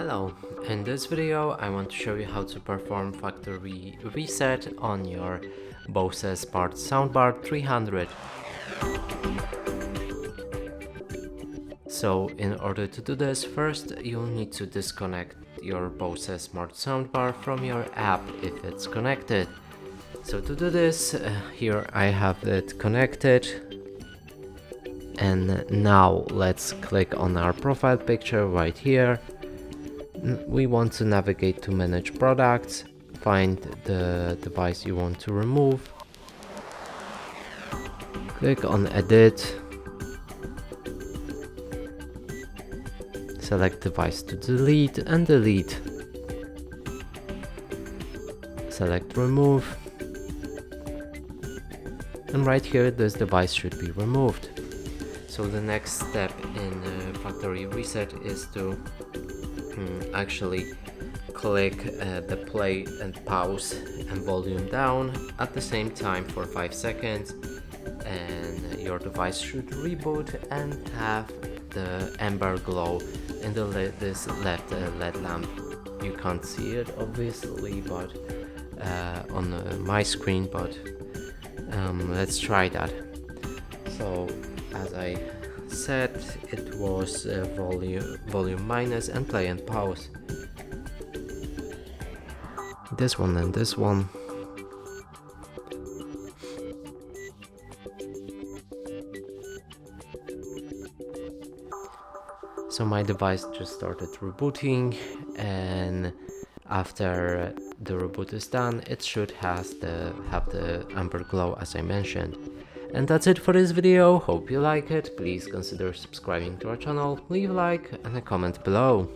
Hello, in this video I want to show you how to perform factory reset on your Bose Smart Soundbar 300. So in order to do this, first you'll need to disconnect your Bose Smart Soundbar from your app if it's connected. So to do this, here I have it connected. And now let's click on our profile picture right here. We want to navigate to manage products, find the device you want to remove, click on edit, select device to delete and delete, select remove, and right here this device should be removed. So the next step in factory reset is to actually click the play and pause and volume down at the same time for 5 seconds, and your device should reboot and have the amber glow in this left LED lamp. You can't see it obviously, but on my screen, but let's try that. So as I said, it was volume minus and play and pause. This one and this one. So my device just started rebooting, and after the reboot is done, it should have the amber glow as I mentioned. And that's it for this video. Hope you like it. Please consider subscribing to our channel, leave a like and a comment below.